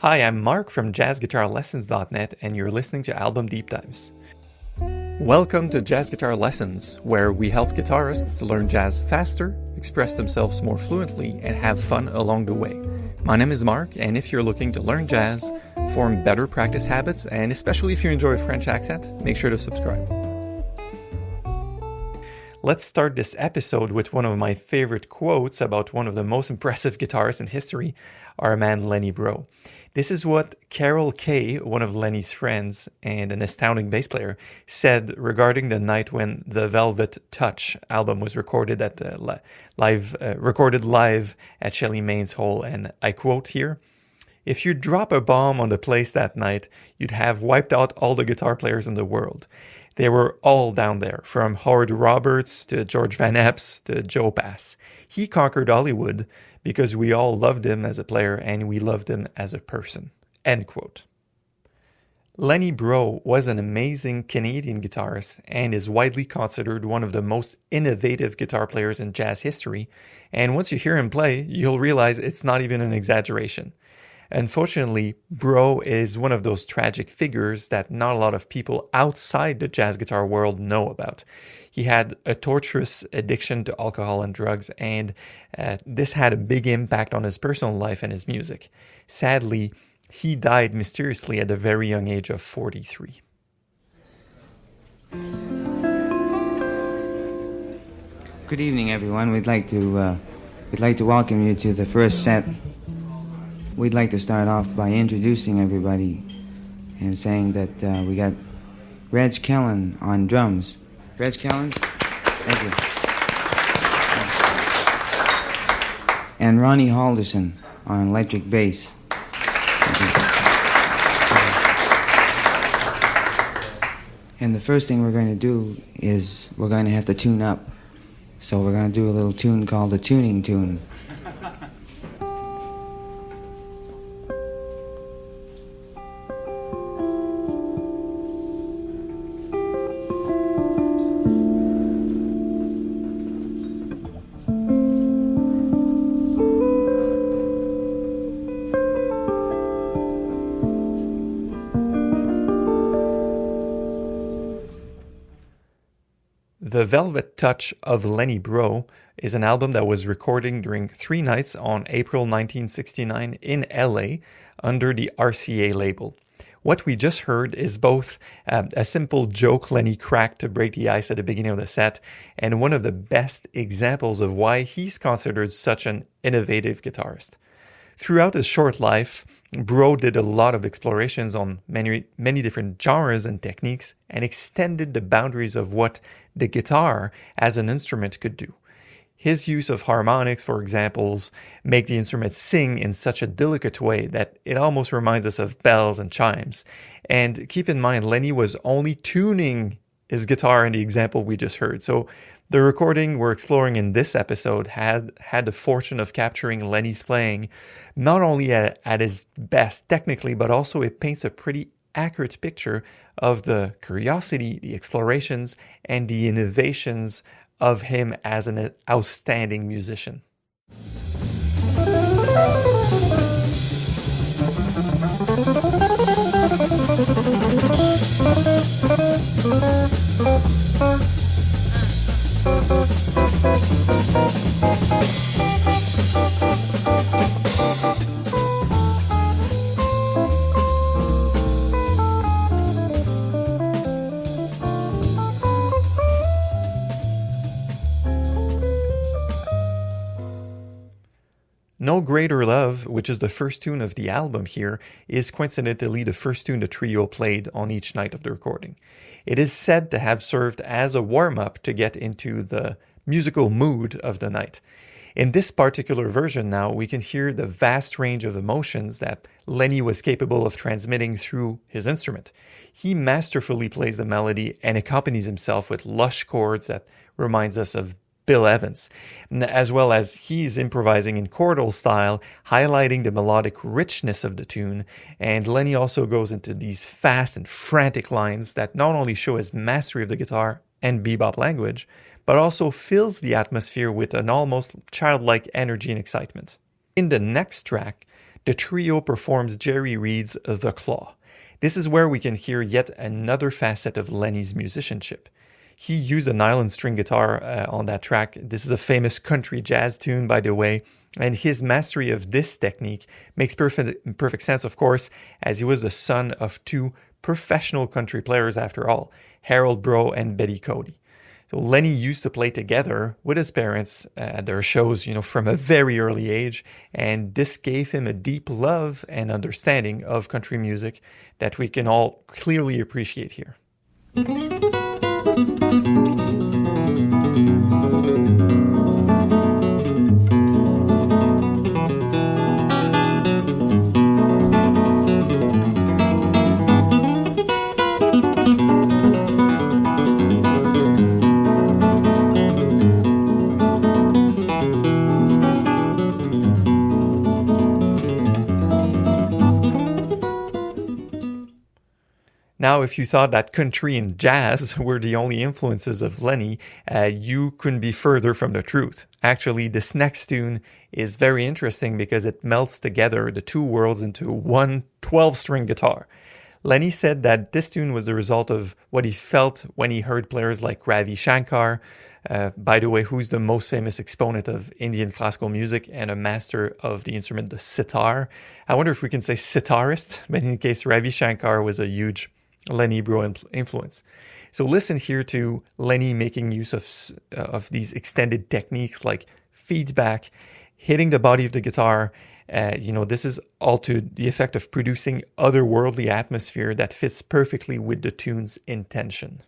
Hi, I'm Mark from jazzguitarlessons.net and you're listening to Album Deep Dives. Welcome to Jazz Guitar Lessons, where we help guitarists learn jazz faster, express themselves more fluently, and have fun along the way. My name is Mark, and if you're looking to learn jazz, form better practice habits, and especially if you enjoy a French accent, make sure to subscribe. Let's start this episode with one of my favorite quotes about one of the most impressive guitarists in history, our man Lenny Breau. This is what Carol Kay, one of Lenny's friends and an astounding bass player, said regarding the night when the Velvet Touch album was recorded live at Shelly Main's Hall, and I quote here, "If you drop a bomb on the place that night, you'd have wiped out all the guitar players in the world. They were all down there, from Howard Roberts to George Van Epps to Joe Pass. He conquered Hollywood because we all loved him as a player and we loved him as a person." End quote. Lenny Breau was an amazing Canadian guitarist and is widely considered one of the most innovative guitar players in jazz history. And once you hear him play, you'll realize it's not even an exaggeration. Unfortunately, Breau is one of those tragic figures that not a lot of people outside the jazz guitar world know about. He had a torturous addiction to alcohol and drugs, and this had a big impact on his personal life and his music. Sadly, he died mysteriously at a very young age of 43. Good evening, everyone. We'd like to welcome you to the first set. We'd like to start off by introducing everybody and saying that we got Reg Kellen on drums. Reg Kellen, thank you. And Ronnie Halderson on electric bass. And the first thing we're going to do is we're going to have to tune up. So we're going to do a little tune called the tuning tune. The Velvet Touch of Lenny Breau is an album that was recorded during 3 nights on April 1969 in LA under the RCA label. What we just heard is both a simple joke Lenny cracked to break the ice at the beginning of the set and one of the best examples of why he's considered such an innovative guitarist. Throughout his short life, Breau did a lot of explorations on many different genres and techniques and extended the boundaries of what the guitar as an instrument could do. His use of harmonics, for example, make the instrument sing in such a delicate way that it almost reminds us of bells and chimes. And keep in mind, Lenny was only tuning his guitar in the example we just heard. So the recording we're exploring in this episode had the fortune of capturing Lenny's playing, not only at his best technically, but also it paints a pretty accurate picture of the curiosity, the explorations, and the innovations of him as an outstanding musician. No Greater Love, which is the first tune of the album here, is coincidentally the first tune the trio played on each night of the recording. It is said to have served as a warm-up to get into the musical mood of the night. In this particular version now, we can hear the vast range of emotions that Lenny was capable of transmitting through his instrument. He masterfully plays the melody and accompanies himself with lush chords that reminds us of Bill Evans, as well as he's improvising in chordal style, highlighting the melodic richness of the tune, and Lenny also goes into these fast and frantic lines that not only show his mastery of the guitar and bebop language, but also fills the atmosphere with an almost childlike energy and excitement. In the next track, the trio performs Jerry Reed's The Claw. This is where we can hear yet another facet of Lenny's musicianship. He used a nylon string guitar on that track. This is a famous country jazz tune, by the way, and his mastery of this technique makes perfect sense, of course, as he was the son of two professional country players after all, Harold Breau and Betty Cody. So Lenny used to play together with his parents at their shows, from a very early age, and this gave him a deep love and understanding of country music that we can all clearly appreciate here. Now, if you thought that country and jazz were the only influences of Lenny, you couldn't be further from the truth. Actually, this next tune is very interesting because it melts together the two worlds into one 12-string guitar. Lenny said that this tune was the result of what he felt when he heard players like Ravi Shankar, by the way, who's the most famous exponent of Indian classical music and a master of the instrument, the sitar. I wonder if we can say sitarist, but in case Ravi Shankar was a huge Lenny Breau influence. So listen here to Lenny making use of these extended techniques like feedback, hitting the body of the guitar. This is all to the effect of producing otherworldly atmosphere that fits perfectly with the tune's intention.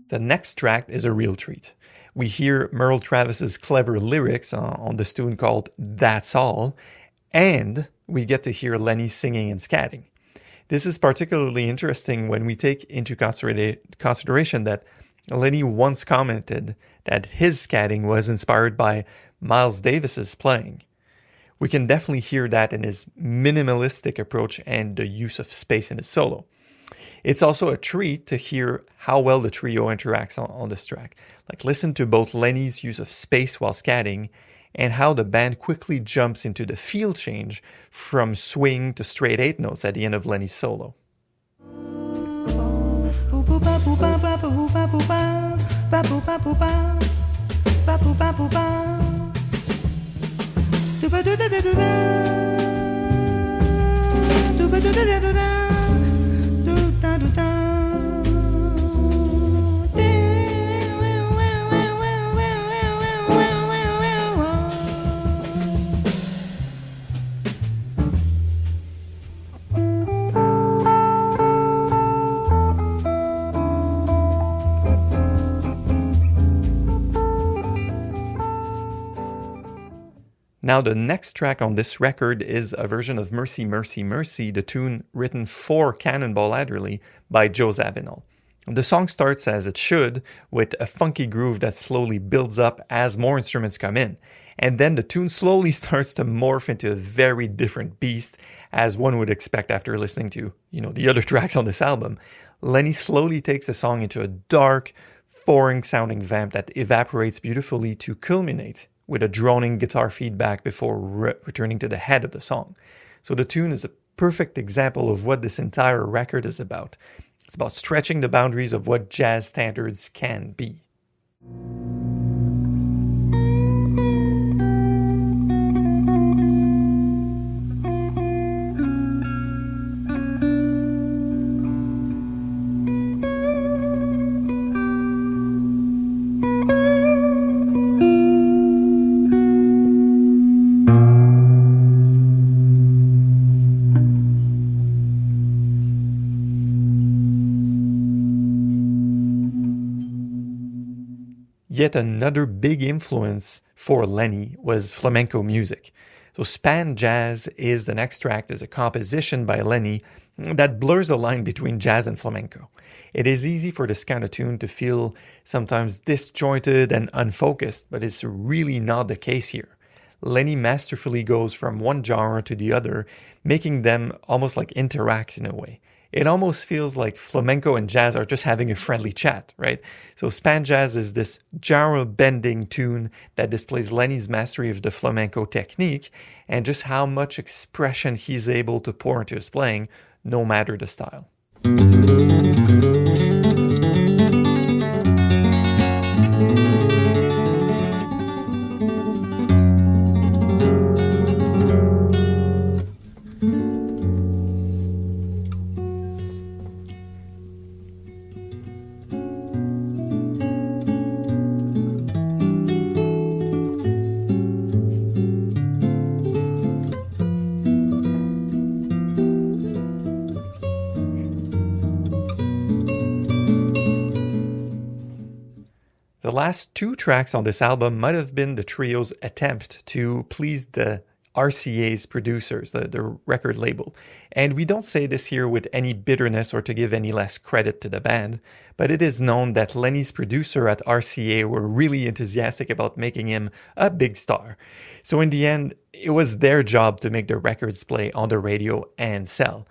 The next track is a real treat. We hear Merle Travis's clever lyrics on this tune called That's All, and we get to hear Lenny singing and scatting. This is particularly interesting when we take into consideration that Lenny once commented that his scatting was inspired by Miles Davis's playing. We can definitely hear that in his minimalistic approach and the use of space in his solo. It's also a treat to hear how well the trio interacts on this track. Listen to both Lenny's use of space while scatting and how the band quickly jumps into the feel change from swing to straight 8 notes at the end of Lenny's solo. Now, the next track on this record is a version of Mercy, Mercy, Mercy, the tune written for Cannonball Adderley by Joe Zawinul. The song starts as it should, with a funky groove that slowly builds up as more instruments come in. And then the tune slowly starts to morph into a very different beast, as one would expect after listening to, the other tracks on this album. Lenny slowly takes the song into a dark, foreign-sounding vamp that evaporates beautifully to culminate with a droning guitar feedback before returning to the head of the song. So the tune is a perfect example of what this entire record is about. It's about stretching the boundaries of what jazz standards can be. Yet another big influence for Lenny was flamenco music. So Span Jazz is the next track. There's a composition by Lenny that blurs a line between jazz and flamenco. It is easy for this kind of tune to feel sometimes disjointed and unfocused, but it's really not the case here. Lenny masterfully goes from one genre to the other, making them almost like interact in a way. It almost feels like flamenco and jazz are just having a friendly chat, right? So Span Jazz is this genre-bending tune that displays Lenny's mastery of the flamenco technique and just how much expression he's able to pour into his playing, no matter the style. The last two tracks on this album might have been the trio's attempt to please the RCA's producers, the record label. And we don't say this here with any bitterness or to give any less credit to the band, but it is known that Lenny's producer at RCA were really enthusiastic about making him a big star. So in the end, it was their job to make the records play on the radio and sell.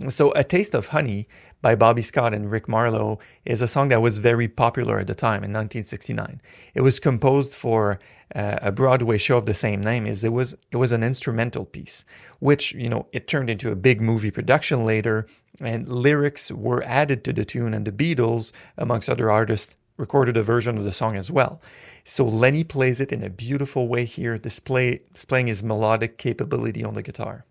So A Taste of Honey by Bobby Scott and Rick Marlowe is a song that was very popular at the time in 1969. It was composed for a Broadway show of the same name. It was an instrumental piece, which, it turned into a big movie production later, and lyrics were added to the tune, and the Beatles, amongst other artists, recorded a version of the song as well. So Lenny plays it in a beautiful way here, displaying his melodic capability on the guitar.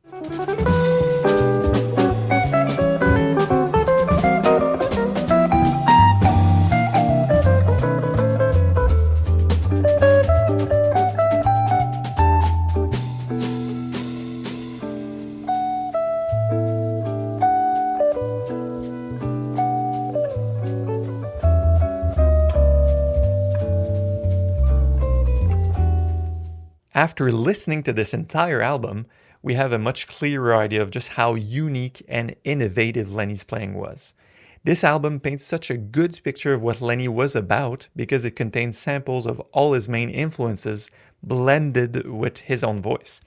After listening to this entire album, we have a much clearer idea of just how unique and innovative Lenny's playing was. This album paints such a good picture of what Lenny was about because it contains samples of all his main influences blended with his own voice.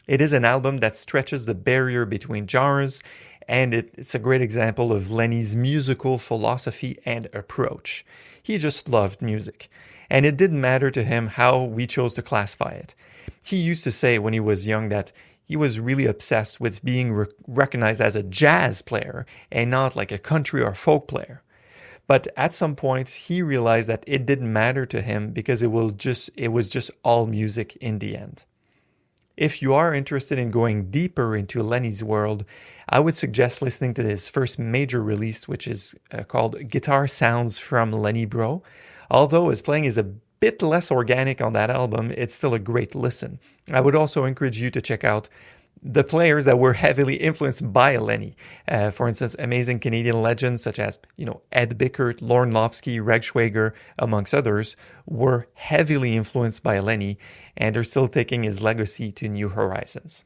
It is an album that stretches the barrier between genres, and it's a great example of Lenny's musical philosophy and approach. He just loved music, and it didn't matter to him how we chose to classify it. He used to say when he was young that he was really obsessed with being recognized as a jazz player and not like a country or folk player. But at some point, he realized that it didn't matter to him because it was just all music in the end. If you are interested in going deeper into Lenny's world, I would suggest listening to his first major release, which is called Guitar Sounds from Lenny Breau. Although his playing is a bit less organic on that album, it's still a great listen. I would also encourage you to check out the players that were heavily influenced by Lenny. For instance, amazing Canadian legends such as, Ed Bickert, Lorne Lofsky, Reg Schwager, amongst others, were heavily influenced by Lenny and are still taking his legacy to new horizons.